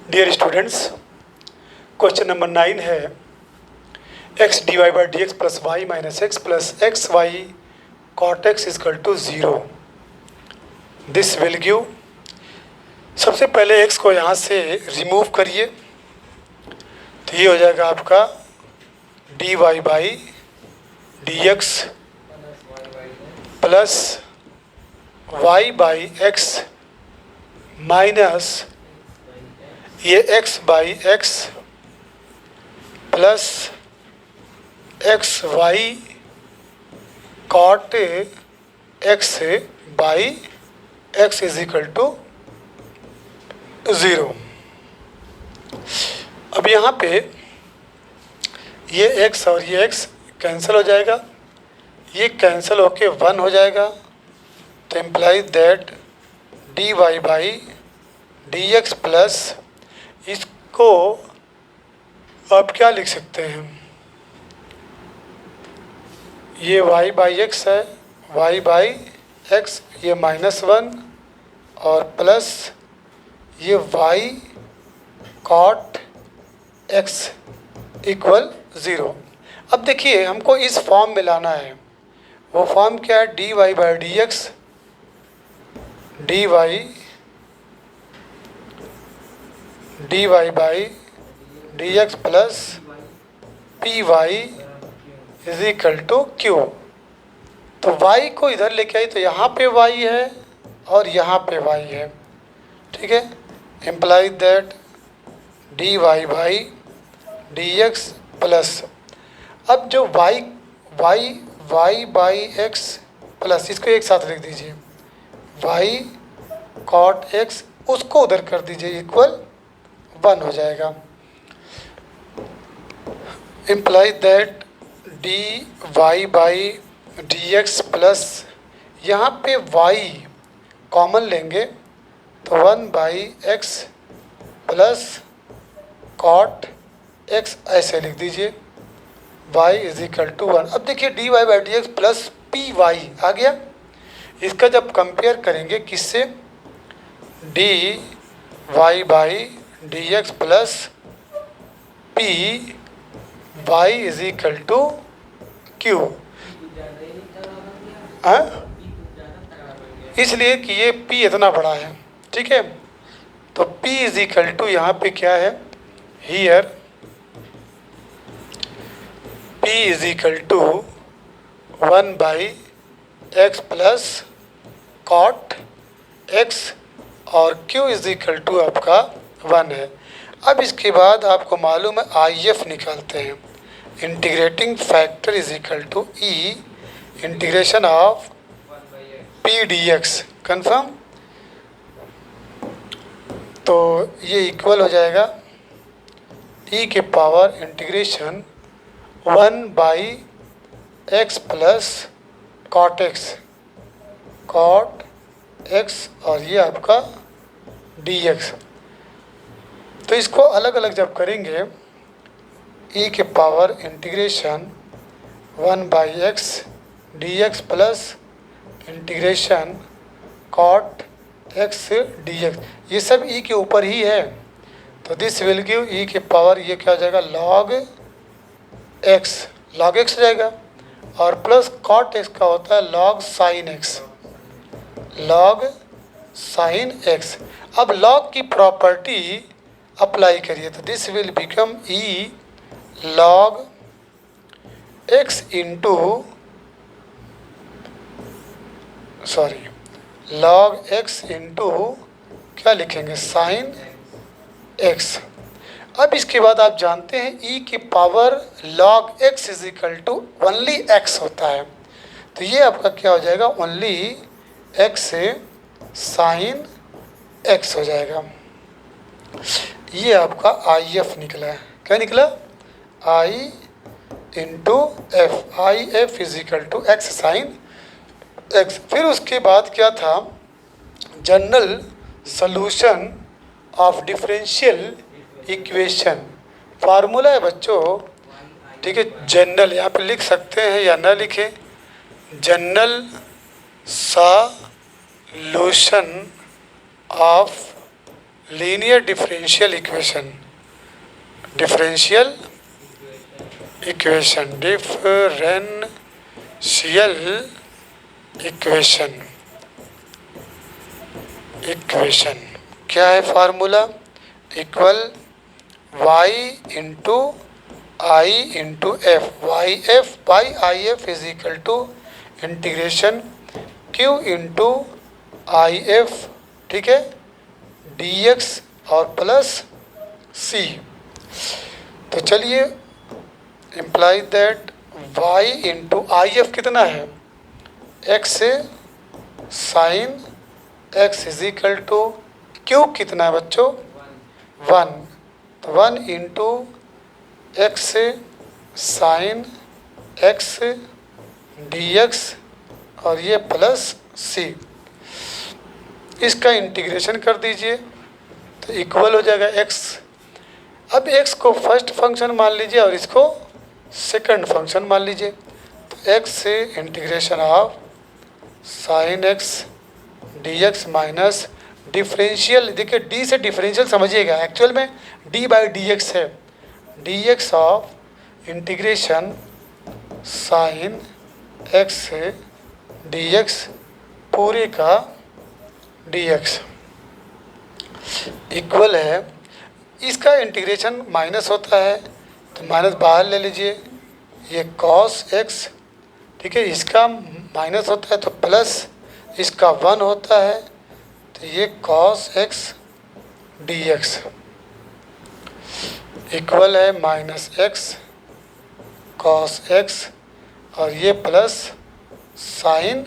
Dear students, question number 9 है x dy by dx plus y minus x plus x y cot x is equal to 0। This will give, सबसे पहले x को यहाँ से remove करिए तो ये हो जाएगा आपका dy by D x plus y by x minus ये x by x plus x y cot x by x is equal to 0। अब यहाँ पे ये x और ये x कैंसिल हो जाएगा, ये कैंसिल होके 1 हो जाएगा, तो implies that d Y by D x plus इसको आप क्या लिख सकते हैं, ये y बाई एक्स है, y बाई एक्स ये -1 और प्लस ये y कॉट x इक्वल 0। अब देखिए हमको इस फॉर्म में लाना है, वो फॉर्म क्या है, dy by D x dy by D x plus P Y is equal to q. तो y को इधर लेके आई तो यहाँ पे y है और यहाँ पे y है, ठीक है। Implies that d Y by D x plus, अब जो y बाई एक्स प्लस इसको एक साथ लिख दीजिए, y कॉट x उसको उधर कर दीजिए इक्वल 1 हो जाएगा। Implies that d Y by D x plus यहाँ पे y कॉमन लेंगे तो 1 by x plus cot x ऐसे लिख दीजिए, y इज इक्वल टू 1। अब देखिए D Y by D x plus P Y आ गया, इसका जब कंपेयर करेंगे किससे, D Y by D x plus P Y is equal to Q, इसलिए कि ये p इतना बड़ा है, ठीक है। तो p इज इक्वल टू यहाँ पे क्या है, here p is equal to 1 by x plus cot x और q इज इक्वल टू आपका 1 है। अब इसके बाद आपको मालूम है IF निकालते हैं, integrating factor is equal to e integration of p D x, confirm. तो ये इक्वल हो जाएगा ई के power integration 1 by x plus cot x और ये आपका डी एक्स। तो इसको अलग अलग जब करेंगे, ई के power integration 1 by x d x plus integration cot x d x, ये सब ई के ऊपर ही है, तो दिस विल गिव ई के पावर ये क्या हो जाएगा, लॉग एक्स हो जाएगा, और प्लस कॉट एक्स का होता है लॉग साइन एक्स। अब लॉग की प्रॉपर्टी अप्लाई करिए तो this will become E log x into log x into क्या लिखेंगे, साइन एक्स। अब इसके बाद आप जानते हैं ई की power log x is equal to only x होता है, तो ये आपका क्या हो जाएगा, ओनली एक्स साइन एक्स हो जाएगा। ये आपका IF निकला है, क्या निकला, I into F, IF is equal to x sine x. फिर उसके बाद क्या था, general solution of differential equation, formula है बच्चों, ठीक है। जनरल यहाँ पे लिख सकते हैं या ना लिखें, general solution of linear differential equation, differential equation, differential equation, equation क्या है formula? Equal y into I into F, Y F by I F is equal to integration q into I F, ठीक है, dx और plus c। तो चलिए, imply that y into I F कितना है? x से sine x is equal to q कितना है बच्चों? 1। तो 1 इंटू एक्स से साइन x dx और ये प्लस c, इसका इंटीग्रेशन कर दीजिए तो इक्वल हो जाएगा x। अब x को फर्स्ट फंक्शन मान लीजिए और इसको सेकंड फंक्शन मान लीजिए। तो x से integration of sine x dx minus differential, देखिए d से डिफरेंशियल समझिएगा, एक्चुअल में d बाई dx है, dx of integration sine x से dx पूरे का dx इक्वल है, इसका इंटीग्रेशन माइनस होता है तो माइनस बाहर ले लीजिए, ये cos x, ठीक है, इसका माइनस होता है तो प्लस, इसका 1 होता है तो ये cos x dx इक्वल है माइनस x cos x और ये प्लस साइन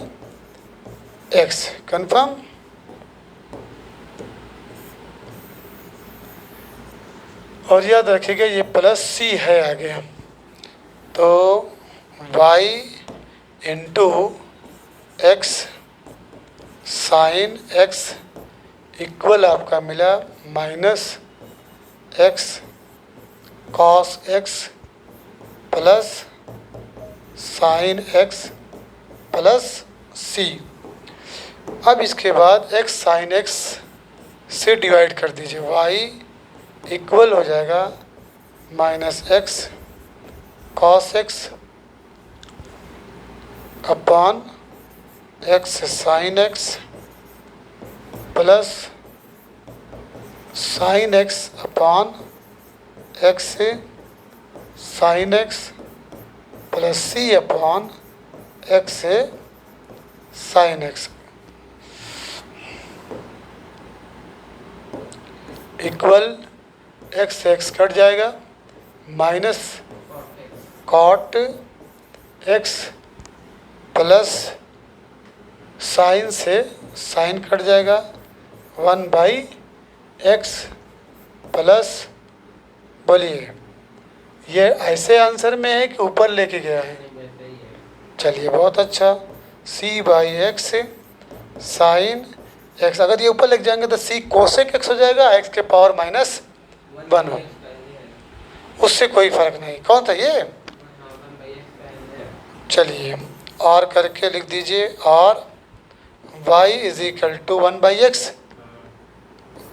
x। कन्फर्म? और याद रखिएगा ये प्लस c है आगे, तो y into X sine x equal आपका मिला minus x cos x plus sine x plus c। अब इसके बाद x साइन x से डिवाइड कर दीजिए, y इक्वल हो जाएगा minus x cos x upon x sine x plus sine x upon x sine x plus c upon x sine x equal x cut जाएगा, minus cot x plus sine से sine cut जाएगा, 1 by x plus, बोलिए ये ऐसे answer में है कि ऊपर लेके गया है? चलिए बहुत अच्छा, c by x sine x, अगर ये ऊपर लेके जाएंगे तो c कोसेक x हो जाएगा, x के पावर माइनस 1 हो, उससे कोई फर्क नहीं। कौन था ये? चलिए और करके लिख दीजिए, और y is equal to 1 by x,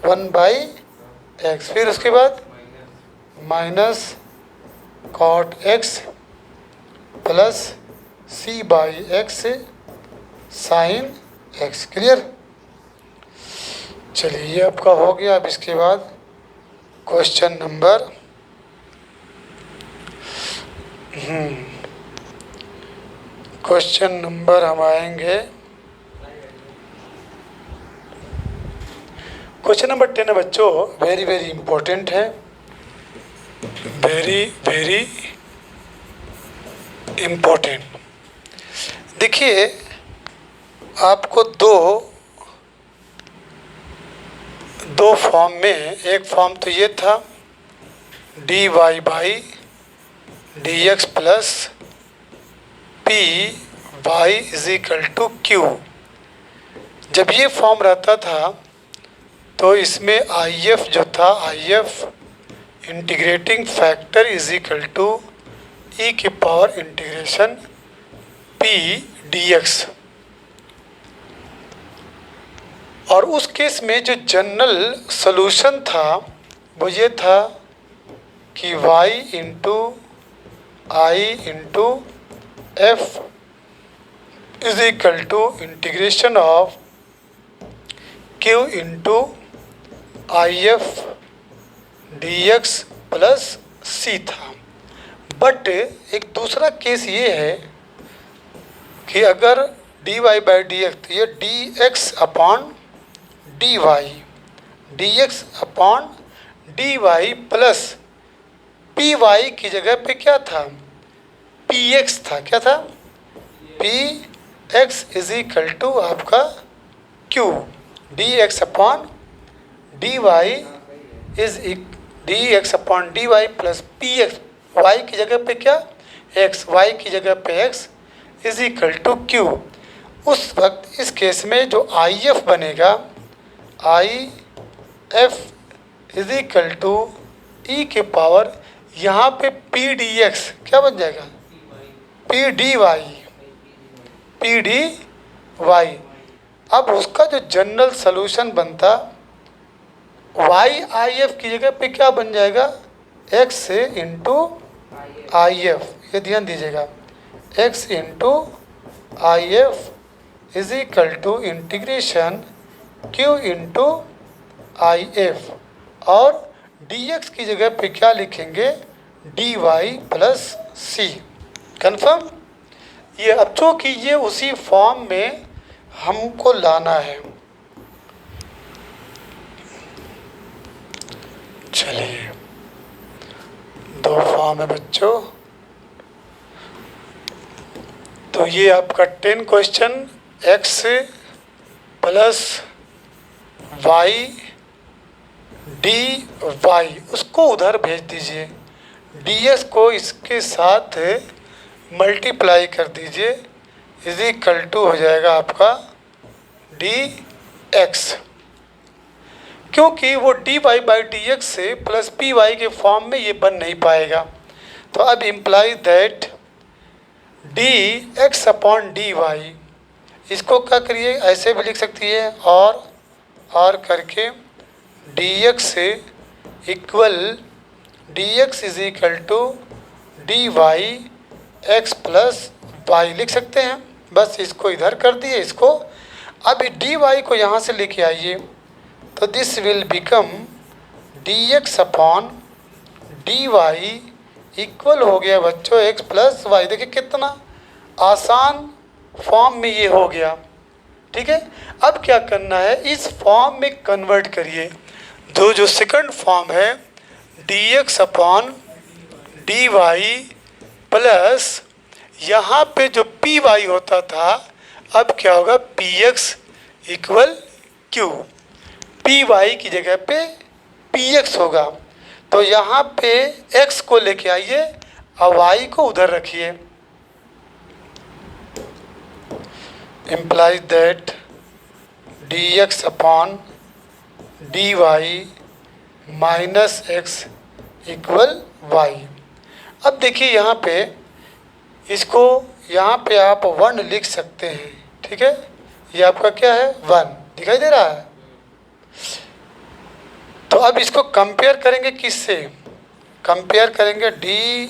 1 by x, फिर उसके बाद minus cot x plus c by x sine x। Clear? चलिए ये आपका हो गया। अब इसके बाद क्वेश्चन नंबर क्वेश्चन नंबर हम आएंगे, क्वेश्चन नंबर 10 है बच्चों, वेरी वेरी इंपॉर्टेंट है, वेरी वेरी इम्पोर्टेंट। देखिए आपको दो फॉर्म में, एक फॉर्म तो ये था dy by D x plus P Y is equal to q. जब ये फॉर्म रहता था तो इसमें आई एफ जो था, I F integrating factor is equal to E की power integration P D x, और उस केस में जो जनरल सॉल्यूशन था वो ये था कि y into I into F is equal to integration of q into I F D x plus C था। बट एक दूसरा केस ये है कि अगर D Y by D X, तो ये D x upon D Y, D x upon D Y plus P Y की जगह पे क्या था, पी एक्स था। क्या था, P x is equal to आपका Q, D x upon D Y is D x upon D Y plus P X, Y की जगह पे क्या एक्स, वाई की जगह पे X is equal to Q. उस वक्त इस केस में जो आई एफ बनेगा, I F is equal to E के पावर यहाँ पे पी डी एक्स क्या बन जाएगा, p d y, p d y. अब उसका जो जनरल सॉल्यूशन बनता वाई आई एफ की जगह पे क्या बन जाएगा, एक्स इंटू आई एफ, ये ध्यान दीजिएगा, x into I F is equal to integration q into I F, और डी एक्स की जगह पे क्या लिखेंगे, d Y plus c. Confirm. ये अब चूँकि ये उसी फॉर्म में हमको लाना है, चलिए दो फॉर्म है बच्चों। तो ये आपका 10 question, x plus y D y, उसको उधर भेज दीजिए, डी एस को इसके साथ मल्टीप्लाई कर दीजिए, इज इक्वल टू हो जाएगा आपका डी एक्स, क्योंकि वो d Y by D x से प्लस पी वाई के फॉर्म में ये बन नहीं पाएगा। तो अब imply that d x upon D y, इसको क्या करिए ऐसे भी लिख सकती है, और करके डी एक्स से equal d x is equal to d y x plus y लिख सकते हैं। बस इसको इधर कर दिए इसको। अब डी वाई को यहाँ से लेके आइए, तो this will become d x upon D y equal हो गया बच्चों एक्स प्लस वाई। देखिए कितना आसान फॉर्म में ये हो गया। ठीक है, अब क्या करना है, इस फॉर्म में कन्वर्ट करिए। जो सेकंड फॉर्म है d x upon D Y plus यहाँ पे जो पी वाई होता था, अब क्या होगा, p x equal q, p Y की जगह पे पी एक्स होगा। तो यहाँ पे एक्स को लेके आइए और वाई को उधर रखिए। implies that dx upon D y minus x equal y. अब देखिए यहाँ पे इसको यहाँ पे आप 1 लिख सकते हैं। ठीक है, ये आपका क्या है 1 दिखाई दे रहा है। तो अब इसको कंपेयर करेंगे किससे, कंपेयर करेंगे D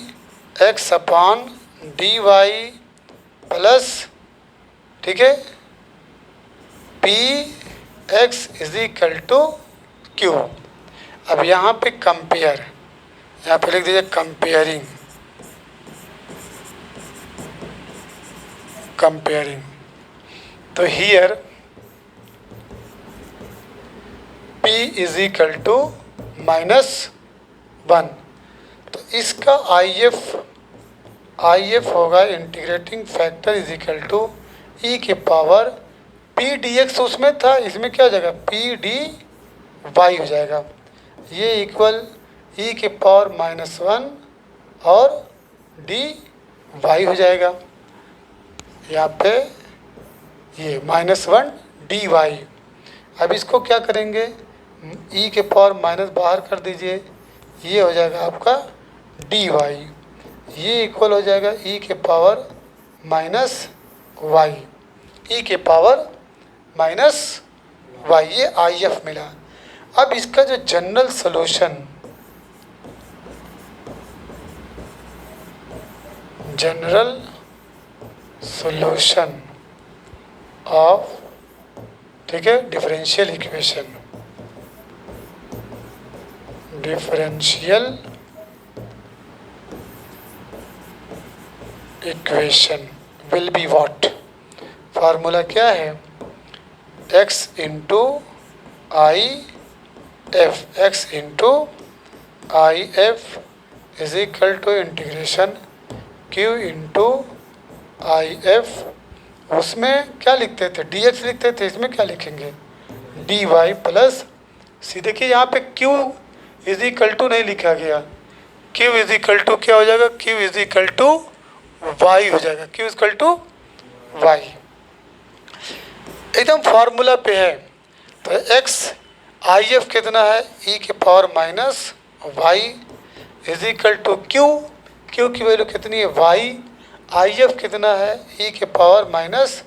x upon D Y plus, ठीक है, P x is equal to Q. अब यहाँ पे कंपेयर, यहाँ पे लिख दीजिए कंपेयरिंग, कंपेयरिंग। तो here P is equal to -1। तो इसका आई एफ होगा integrating factor is equal to E के पावर पी डी एक्स उसमें था, इसमें क्या हो जाएगा पी डी वाई हो जाएगा। ये इक्वल ई के पावर -1 और डी वाई हो जाएगा। यहाँ पे ये -1 डी वाई। अब इसको क्या करेंगे, ई के पावर माइनस बाहर कर दीजिए, ये हो जाएगा आपका डी वाई। ये इक्वल हो जाएगा ई के पावर माइनस वाई, ई के पावर माइनस वाई, ये आई एफ मिला। अब इसका जो general solution, general solution of, ठीक है, differential equation, differential equation will be what, formula क्या है, x into I F, x into I F is equal to integration q into I F. उसमें क्या लिखते थे, dx लिखते थे, इसमें क्या लिखेंगे, dy प्लस सी। देखिए यहाँ पे q इज इक्वल टू नहीं लिखा गया, q इज इक्वल टू क्या हो जाएगा, q is equal to y हो जाएगा, q is equal to y, एकदम फार्मूला पे है। तो x आई एफ कितना है, e के power minus y is equal to q, q की वैल्यू कितनी है y, आई एफ कितना है, e के पावर माइनस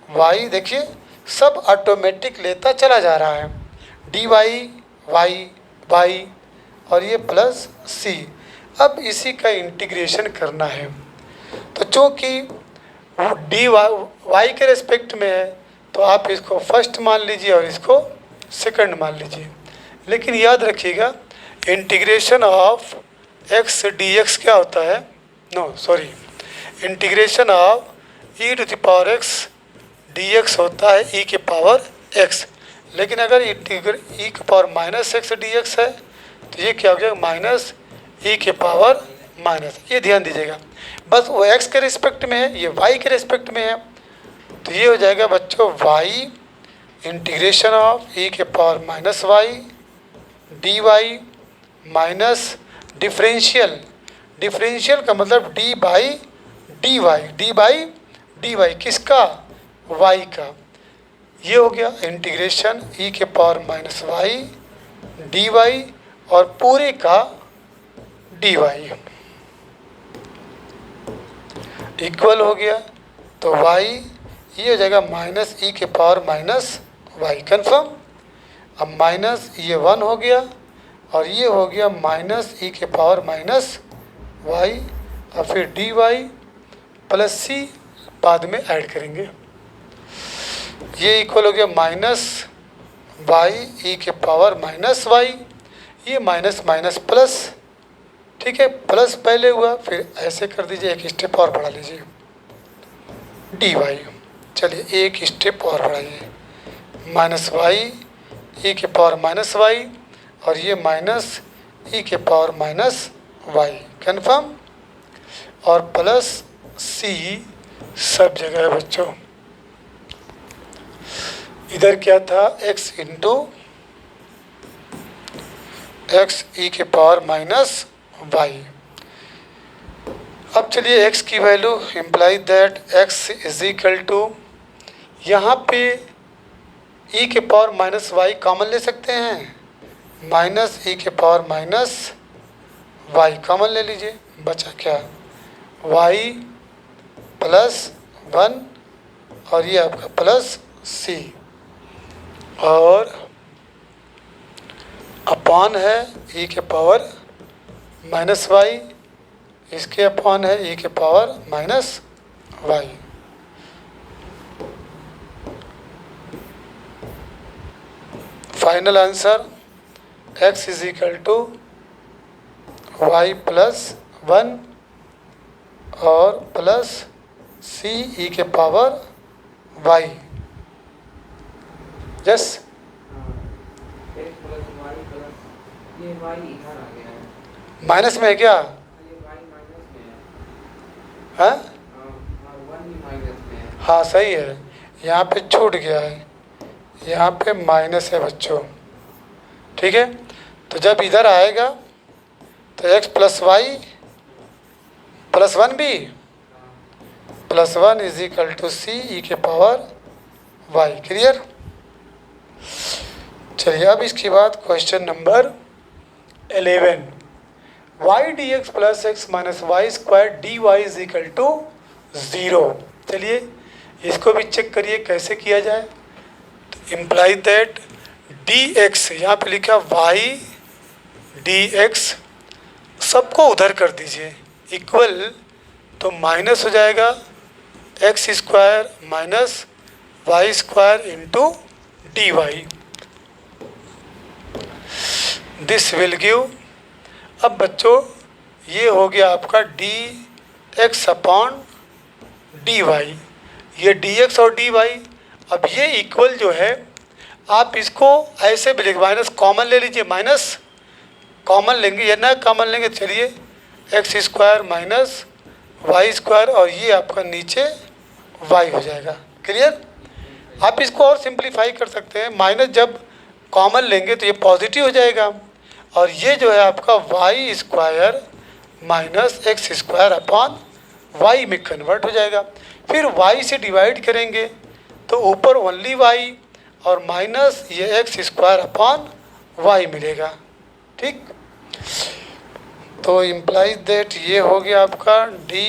वाई। देखिए सब ऑटोमेटिक लेता चला जा रहा है, dy वाई वाई और ये प्लस c। अब इसी का इंटीग्रेशन करना है, तो चूँकि डी वाई के रेस्पेक्ट में है तो आप इसको फर्स्ट मान लीजिए और इसको सेकंड मान लीजिए। लेकिन याद रखिएगा integration of x d x क्या होता है, no sorry, integration of e to the power x d x होता है ई के पावर एक्स। लेकिन अगर ई के power minus x d x है तो ये क्या हो जाएगा, माइनस ई के पावर माइनस। ये ध्यान दीजिएगा, बस वो x के रिस्पेक्ट में है, ये y के रिस्पेक्ट में है, तो ये हो जाएगा बच्चों y इंटीग्रेशन ऑफ e के power minus y D y minus differential, differential का मतलब डी बाई डी वाई किसका, y का। ये हो गया इंटीग्रेशन e के power minus y D y और पूरे का डी वाई इक्वल हो गया। तो y ये हो जाएगा माइनस ई के पावर माइनस वाई, कन्फर्म। अब माइनस ये 1 हो गया और ये हो गया माइनस ई के पावर माइनस वाई और फिर डी वाई प्लस सी बाद में ऐड करेंगे। ये इक्वल हो गया माइनस वाई ई के पावर माइनस वाई, ये माइनस माइनस प्लस, ठीक है, प्लस पहले हुआ फिर ऐसे कर दीजिए, एक स्टेप और बढ़ा लीजिए डी वाई। चलिए एक स्टेप और बढ़ाइए, माइनस वाई ई के पावर माइनस वाई और ये माइनस ई के पावर माइनस वाई, कन्फर्म, और प्लस सी सब जगह है बच्चों। इधर क्या था, x इंटू एक्स ई के पावर माइनस वाई। अब चलिए x की value imply that x is equal to, यहाँ पे e के पावर माइनस वाई कॉमन ले सकते हैं, माइनस ई के पावर माइनस वाई कॉमन ले लीजिए, बचा क्या, y प्लस 1 और ये आपका प्लस c और अपॉन है e के पावर माइनस वाई, इसके अपॉन है e के power minus y. Final answer x is equal to y plus 1 और प्लस सी ई के पावर वाई। यस, माइनस में है क्या, हाँ हाँ सही है, यहाँ पे छूट गया है, यहाँ पे माइनस है बच्चों, ठीक है। तो जब इधर आएगा तो x प्लस वाई प्लस 1 भी plus 1 is equal to c e के पावर वाई, क्लियर। चलिए अब इसके बाद question number 11, y D x plus x minus y square d Y is equal to 0। चलिए इसको भी चेक करिए कैसे किया जाए। तो इम्प्लाई दैट डी एक्स, यहाँ पे लिखा वाई डी एक्स, सबको उधर कर दीजिए इक्वल, तो माइनस हो जाएगा x square minus y square into d y. This will give, अब बच्चों ये हो गया आपका d x upon D y, ये डी एक्स और डी वाई। अब ये इक्वल जो है आप इसको ऐसे भी लिख, माइनस कॉमन ले लीजिए, माइनस कॉमन लेंगे या ना कॉमन लेंगे, चलिए x square minus y square और ये आपका नीचे वाई हो जाएगा। क्लियर? आप इसको और सिंप्लीफाई कर सकते हैं, माइनस जब कॉमन लेंगे तो ये पॉजिटिव हो जाएगा और ये जो है आपका y square minus x square upon y में कन्वर्ट हो जाएगा। फिर वाई से डिवाइड करेंगे तो ऊपर ओनली वाई और माइनस ये एक्स स्क्वायर अपॉन वाई मिलेगा। ठीक, तो इम्प्लाइज दैट ये हो गया आपका d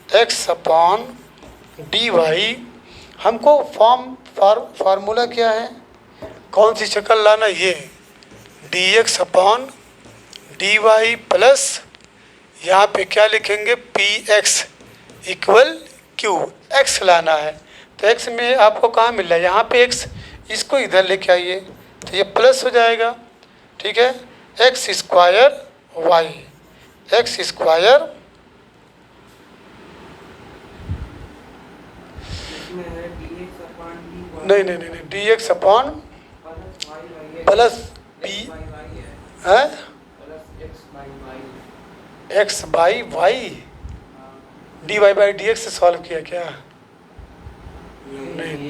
x upon D y. हमको फार्मूला क्या है, कौन सी शक्ल लाना, ये D x upon D Y plus यहाँ पे क्या लिखेंगे p x equal q, x लाना है। तो एक्स में आपको कहाँ मिल रहा है, यहाँ पे एक्स, इसको इधर लेके आइए तो ये प्लस हो जाएगा। ठीक है, X square Y, X square नहीं, D x upon plus P है X by Y, D Y by D x से सॉल्व किया क्या? नहीं,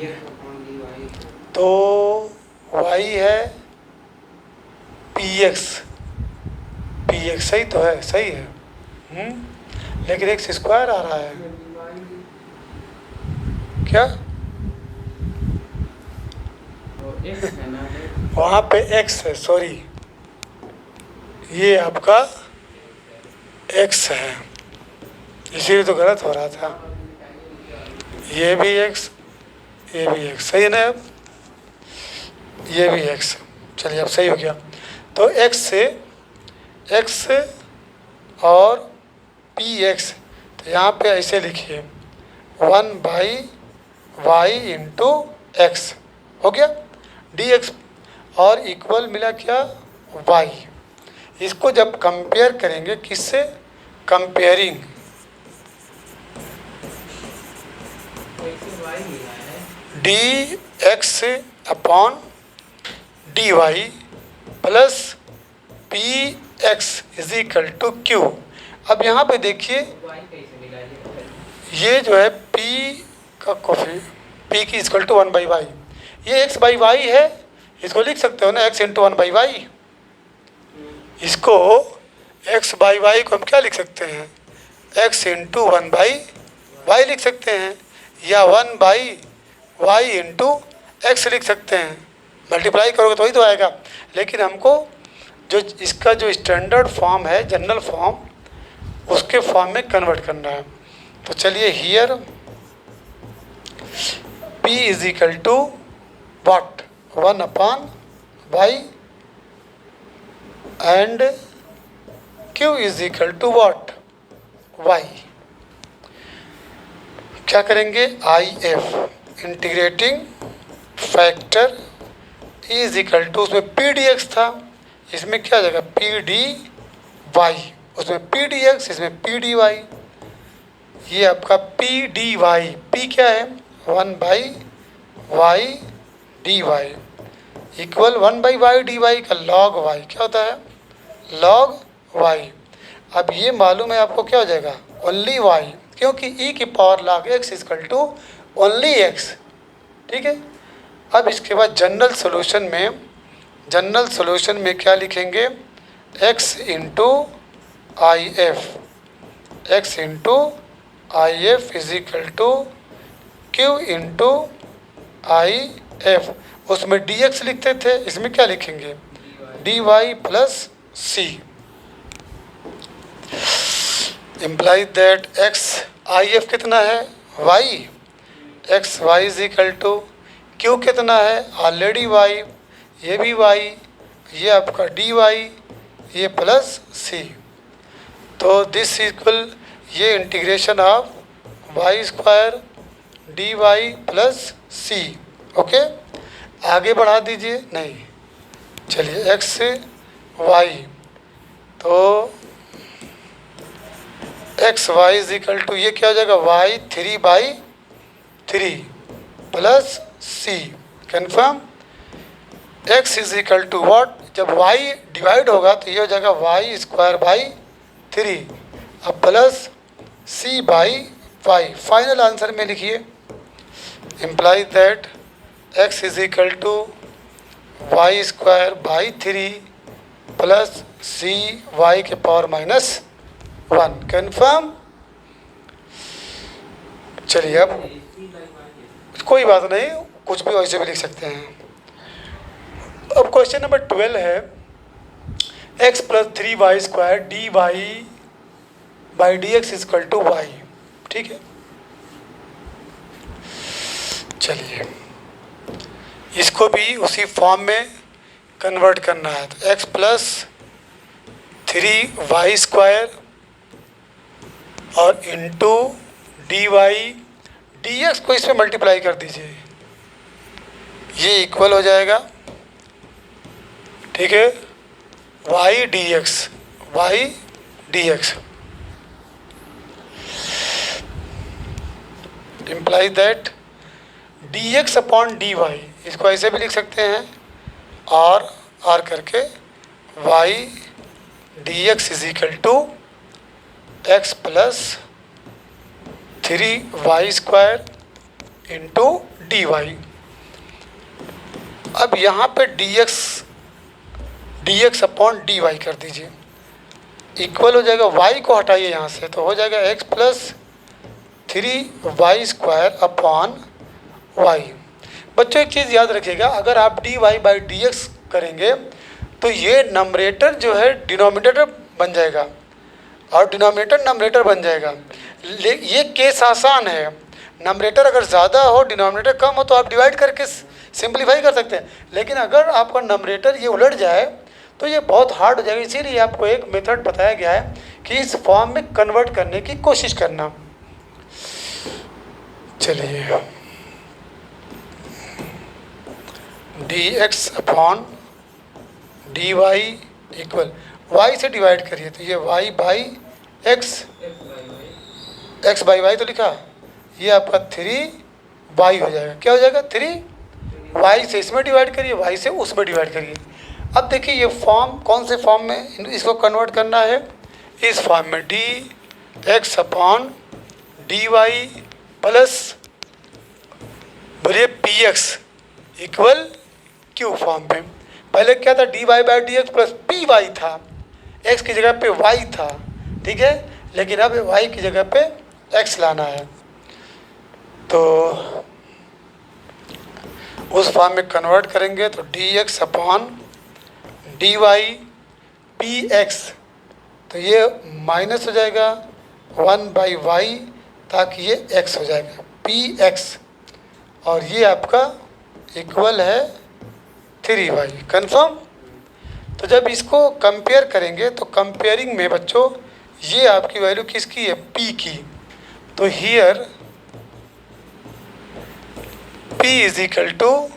तो वाई है पी एक्स, सही तो है, सही है, लेकिन एक्स स्क्वायर आ रहा है क्या? वहाँ पे एक्स है, सॉरी ये आपका एक्स है, इसीलिए तो गलत हो रहा था। ये भी एक्स, ये भी एक्स, सही है ना? अब ये भी एक्स, चलिए अब सही हो गया। तो एक्स से एक्स और पी एक्स, तो यहाँ पे ऐसे लिखिए 1/y इंटू एक्स हो गया डी एक्स और इक्वल मिला क्या y। इसको जब कंपेयर करेंगे किससे, comparing d x upon D Y plus P x is equal to Q. अब यहाँ पे देखिए ये जो है p का कॉफी, p की इक्वल टू 1/y, ये x बाई वाई है, इसको लिख सकते हो ना x इंटू 1/y। इसको x बाई वाई को हम क्या लिख सकते हैं, x इंटू 1/y लिख सकते हैं, या 1/y इंटू एक्स लिख सकते हैं। मल्टीप्लाई करोगे तो वही तो आएगा, लेकिन हमको जो इसका जो स्टैंडर्ड फॉर्म है, जनरल फॉर्म, उसके फॉर्म में कन्वर्ट करना है। तो चलिए here p is equal to what 1/y and q is equal to what y। क्या करेंगे, IF integrating factor is equal to, उसमें पी डी एक्स था, इसमें क्या आ जाएगा पी डी वाई, उसमें पी डी एक्स, इसमें पी डी वाई। ये आपका पी डी वाई, पी क्या है 1/y d y equal 1/y d Y का लॉग वाई क्या होता है, लॉग वाई। अब ये मालूम है आपको क्या हो जाएगा, ओनली वाई, क्योंकि e की power log x equal to only x। ठीक है, अब इसके बाद जनरल सॉल्यूशन में क्या लिखेंगे, x into I F is equal to q into I F. उसमें dx लिखते थे, इसमें क्या लिखेंगे dy plus c. Imply that x I F कितना है y, x y is equal to q कितना है, ऑलरेडी वाई, ये भी वाई, ये आपका डी वाई, ये प्लस सी। तो दिस इक्वल ये integration of y square d Y plus c. Okay, आगे बढ़ा दीजिए, नहीं चलिए एक्स वाई, तो x y is equal to ये क्या हो जाएगा, y 3/3 plus c. Confirm. X is equal to what, जब वाई डिवाइड होगा तो ये हो जाएगा वाई स्क्वायर बाई 3 अब plus c by y. Final answer में लिखिए, imply that x is equal to y square by 3 plus c y के पावर -1। कन्फर्म। चलिए अब कोई बात नहीं, कुछ भी वैसे भी लिख सकते हैं। अब क्वेश्चन नंबर 12 है, x plus 3y square d Y by D x is equal to y. ठीक है, चलिए इसको भी उसी फॉर्म में कन्वर्ट करना है। तो x प्लस 3y स्क्वायर और into d Y D x को इसमें मल्टीप्लाई कर दीजिए, ये इक्वल हो जाएगा। ठीक है, y D x, y D x imply that d x upon D y, इसको ऐसे भी लिख सकते हैं आर करके, y D x is equal to x plus 3y square into d y. अब यहाँ पे d x upon D y कर दीजिए, इक्वल हो जाएगा, y को हटाइए यहाँ से तो हो जाएगा x plus 3y square upon y. बच्चों एक चीज़ याद रखिएगा, अगर आप d Y by D x करेंगे तो ये नमरेटर जो है डिनोमिनेटर बन जाएगा और डिनोमिनेटर नमरेटर बन जाएगा। ये केस आसान है, नमरेटर अगर ज़्यादा हो डिनोमिनेटर कम हो तो आप डिवाइड करके सिंप्लीफाई कर सकते हैं, लेकिन अगर आपका नमरेटर ये उलट जाए तो ये बहुत हार्ड हो जाएगा। इसीलिए आपको एक मेथड बताया गया है कि इस फॉर्म में कन्वर्ट करने की कोशिश करना। चलिए d x upon D y equal, y से डिवाइड करिए तो ये y by x, x by y तो लिखा, ये आपका 3y हो जाएगा। क्या हो जाएगा, 3y से इसमें डिवाइड करिए, y से उसमें डिवाइड करिए। अब देखिए ये फॉर्म कौन से फॉर्म में इसको कन्वर्ट करना है, इस फॉर्म में D x upon D Y plus बोलिए P x equal Q form पे। पहले क्या था, D Y by D x plus P Y था, एक्स की जगह पे वाई था। ठीक है, लेकिन अब वाई की जगह पे एक्स लाना है, तो उस फॉर्म में कन्वर्ट करेंगे तो d x upon D y p x, तो ये माइनस हो जाएगा 1/y ताकि ये x हो जाएगा पी एक्स, और ये आपका इक्वल है 3y। कन्फर्म। तो जब इसको कंपेयर करेंगे तो कंपेयरिंग में बच्चों ये आपकी वैल्यू किसकी है, p की, तो here p is equal to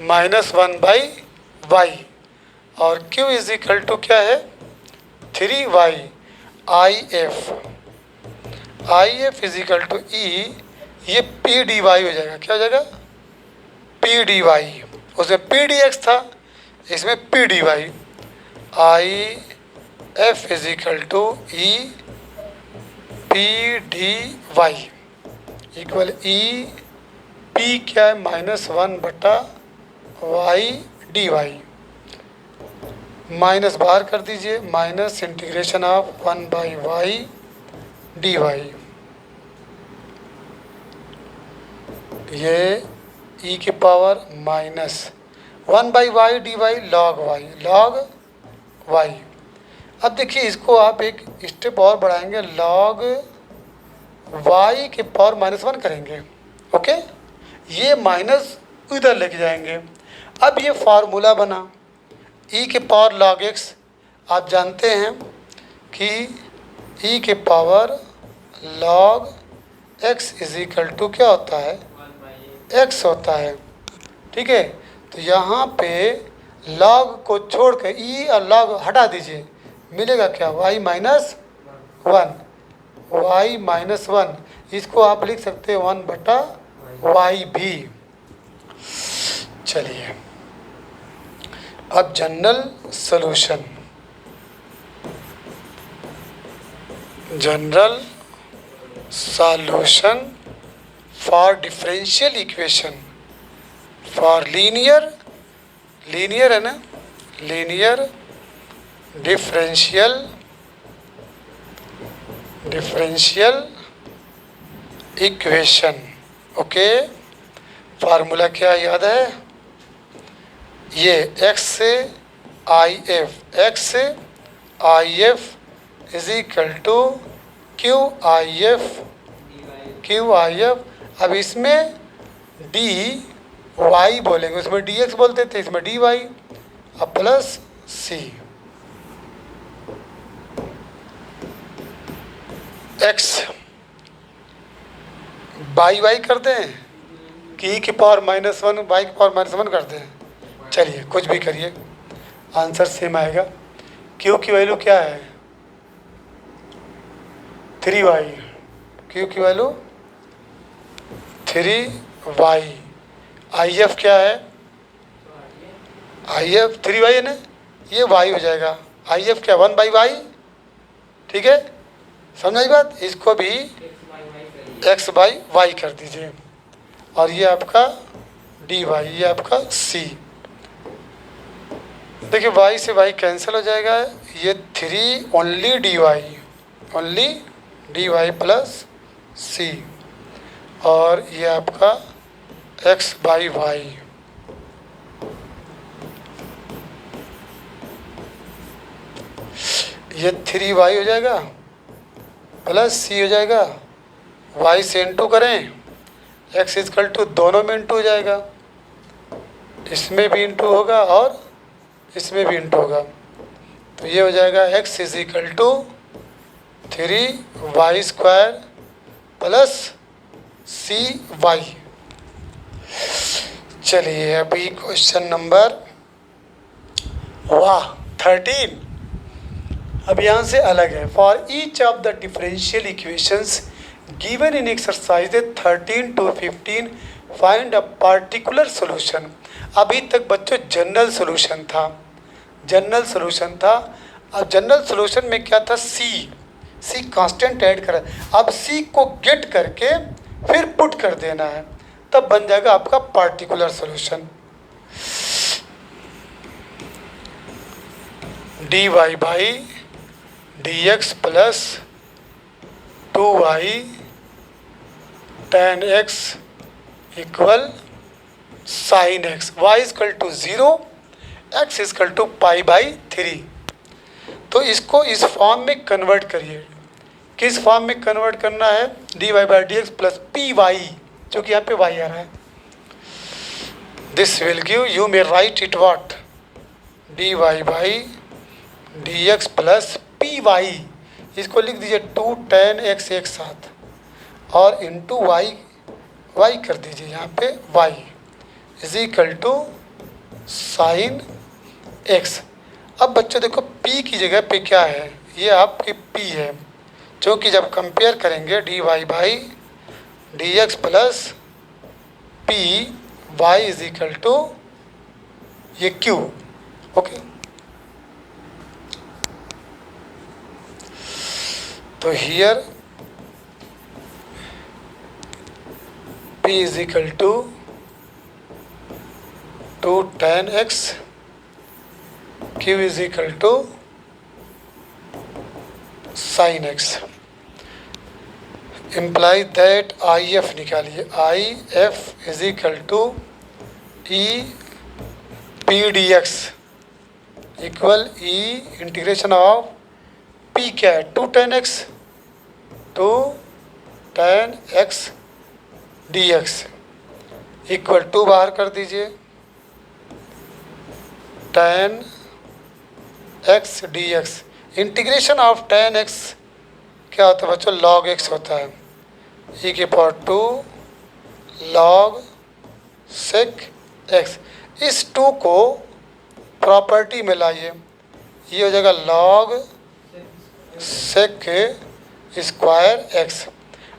-1/y और q इज इक्वल टू क्या है 3y। if is equal to e, ये p dy हो जाएगा। क्या हो जाएगा, p dy, उसमें p dx था, इसमें p dy। if is equal to e p dy equal e p क्या है, -1/y dy, माइनस बाहर कर दीजिए, minus integration of 1/y dy। ये e की power -1/y dy log y। अब देखिए इसको आप एक स्टेप और बढ़ाएंगे, log y के पावर -1 करेंगे। ओके, ये माइनस इधर लेके जाएंगे। अब ये फार्मूला बना ई के पावर लॉग एक्स। आप जानते हैं कि ई के power log x is equal to क्या होता है, एक्स होता है। ठीक है, तो यहाँ पे लॉग को छोड़ कर ई और लॉग हटा दीजिए, मिलेगा क्या, y minus one, y minus one. इसको आप लिख सकते हैं 1/वाई भी। चलिए अब general solution, general solution for differential equation for linear, linear है ना, linear differential, differential equation. Okay, formula क्या याद है, ये एक्स से आई एफ, एक्स से I F is equal to q I F, q I F. अब इसमें डी वाई बोलेंगे, उसमें डी एक्स बोलते थे, इसमें डी वाई, अब plus c x by y कर दें कि ई की पावर माइनस वन वाई की पावर माइनस वन कर दें। चलिए कुछ भी करिए, आंसर सेम आएगा। क्यू की वैल्यू क्या है, 3y, क्यू की वैल्यू 3y। आई एफ क्या है, आई एफ 3y है ना, ये y हो जाएगा, आई एफ क्या 1/y। ठीक है, समझाई बात, इसको भी x/y कर दीजिए, और ये आपका dy, ये आपका c। देखिए y से y कैंसिल हो जाएगा, ये 3 only dy, only dy plus c, और ये आपका x/y। ये 3y हो जाएगा प्लस c हो जाएगा, y से इंटू करें, x इजकल टू दोनों में इंटू हो जाएगा, इसमें भी इंटू होगा और इसमें भी इंटू होगा, तो ये हो जाएगा x is equal to 3y² plus cy। चलिए अभी क्वेश्चन नंबर 13। अब यहाँ से अलग है। For each of the differential equations given in exercise 13 to 15 find a particular solution. अभी तक बच्चों जनरल सोल्यूशन था, जनरल सोल्यूशन था। अब जनरल सोल्यूशन में क्या था, सी कांस्टेंट ऐड करा, अब सी को गेट करके फिर पुट कर देना है, तब बन जाएगा आपका particular solution. dy by dx plus 2y tan x equal sine x, y equal to 0, x equal to π/3। तो इसको इस फॉर्म में कन्वर्ट करिए। किस फॉर्म में कन्वर्ट करना है, dy by D x plus py, जो कि यहाँ पे y आ रहा है। This will give, you may right it what, dy by D x plus py, इसको लिख दीजिए 2 tan x एक साथ, और इंटू y कर दीजिए यहाँ पे, y is equal to sine x। अब बच्चों देखो p की जगह पे क्या है, ये आपकी p है, जो कि जब कंपेयर करेंगे dy by D x plus py is equal to ये q। ओके, तो here p is equal to 2 tan x, q is equal to sine x। Imply that I F निकालिए, I F is equal to E P D X equal E integration of p क्या है, 2 tan x, 2 tan x dx equal to बाहर कर दीजिए, tan x dx। Integration of tan x क्या होता है बच्चों? log x होता है, e की पावर 2 log sec x। इस 2 को प्रॉपर्टी में लाइए, ये हो जाएगा log sec स्क्वायर x।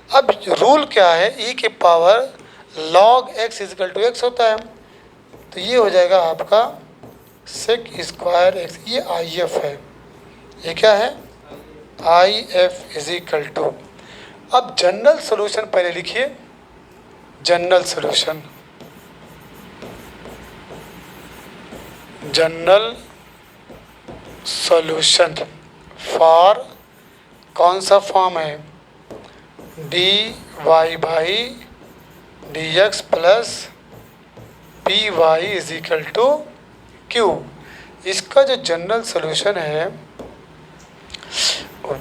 अब रूल क्या है? e की power log x is equal to x होता है, तो ये हो जाएगा आपका sec स्क्वायर x। ये IF है, ये क्या है? IF is equal to. अब जनरल सॉल्यूशन पहले लिखिए, general solution, general solution for कौन सा फॉर्म है? dy by dx plus P Y is equal to q. इसका जो जनरल सॉल्यूशन है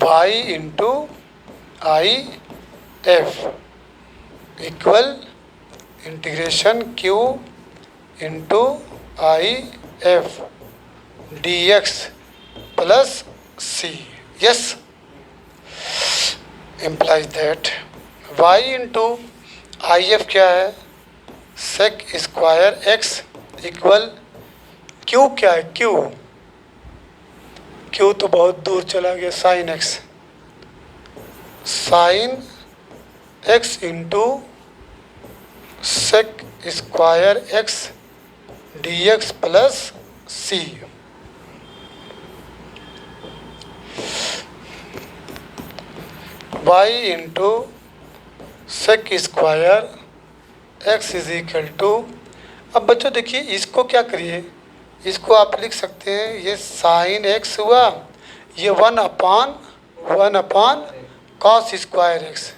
y into I F equal integration q into I F D x plus c. Yes, implies that y into I F क्या है? Sec square x equal q क्या है? Q तो बहुत दूर चला गया, sine x, sine x into sec square x d x plus c. Y into sec square x is equal to. अब बच्चों देखिए इसको क्या करिए, इसको आप लिख सकते हैं, ये साइन एक्स हुआ, ये one upon cos square x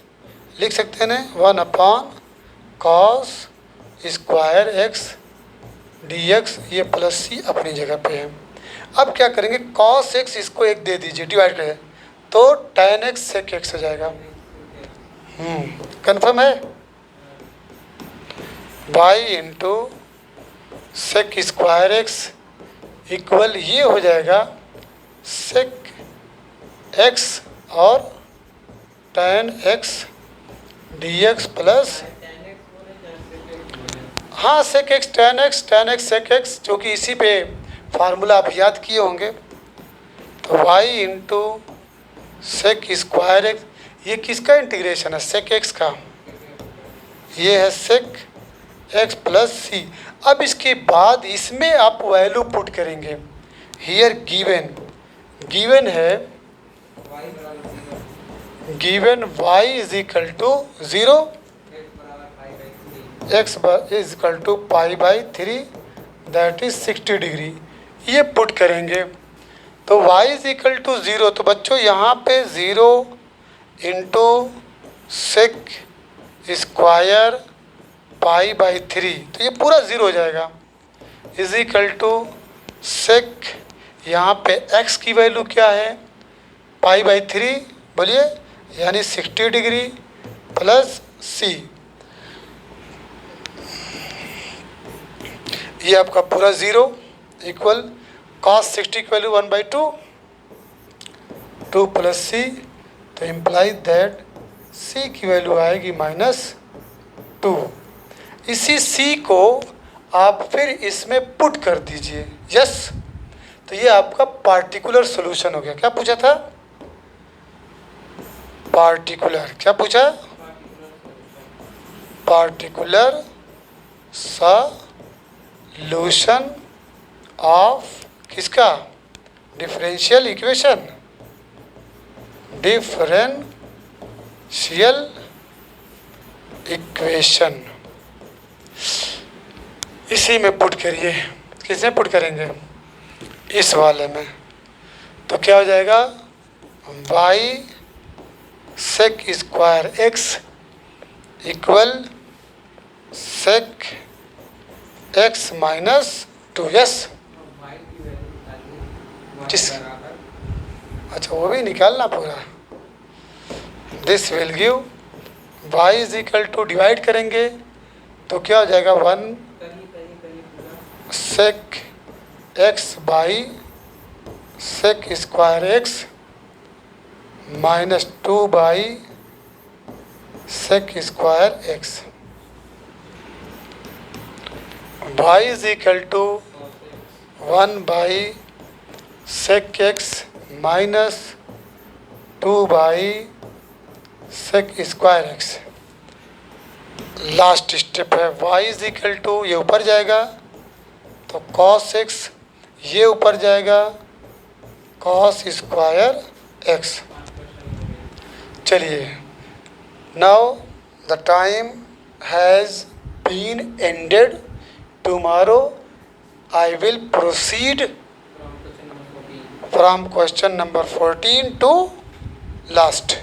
लिख सकते हैं ना, 1 अपान cos square x d x, ये प्लस सी अपनी जगह पे है। अब क्या करेंगे? कॉस एक्स इसको एक दे दीजिए, डिवाइड करें तो tan x सेक एक्स हो जाएगा। कन्फर्म है? y into sec square x equal ये हो जाएगा सेक एक्स और tan x D x plus, हाँ sec X tan x sec X, जो कि इसी पे फार्मूला आप याद किए होंगे। तो y into sec square x, ये किसका इंटीग्रेशन है? सेक एक्स का, ये है सेक एक्स प्लस सी। अब इसके बाद इसमें आप वैल्यू पुट करेंगे, हियर गिवन है, given y is equal to 0, x is equal to pi by 3 that is 60 degree, ये पुट करेंगे तो y इज इक्वल टू 0। तो बच्चों यहाँ पे 0 into sec square pi by 3, तो ये पूरा 0 हो जाएगा, इज इक्वल टू सेक, यहाँ पे x की वैल्यू क्या है? पाई बाई 3, बोलिए, यानी 60 डिग्री प्लस c। ये आपका पूरा 0 इक्वल कॉस 60 की वैल्यू 1/2 2 प्लस सी, तो इम्प्लाई दैट c की वैल्यू आएगी -2। इसी c को आप फिर इसमें पुट कर दीजिए। यस, तो ये आपका पार्टिकुलर सॉल्यूशन हो गया। क्या पूछा था? पार्टिकुलर, क्या पूछा? पार्टिकुलर सॉल्यूशन ऑफ किसका? डिफरेंशियल इक्वेशन, डिफरेंशियल इक्वेशन, इसी में पुट करिए। किसमें पुट करेंगे? इस वाले में। तो क्या हो जाएगा? y sec square x equal sec x -2। Yes, जिस, अच्छा वो भी निकालना पूरा। This will give y is equal to, divide करेंगे तो क्या हो जाएगा 1 sec x by sec square x minus 2 by sec square x y is equal to 1 by sec x minus 2 by sec square x। Last step है y is equal to, ये ऊपर जाएगा तो cos x, ये ऊपर जाएगा cos square x। चलिए, now the time has been ended, tomorrow I will proceed from question number 14 to last।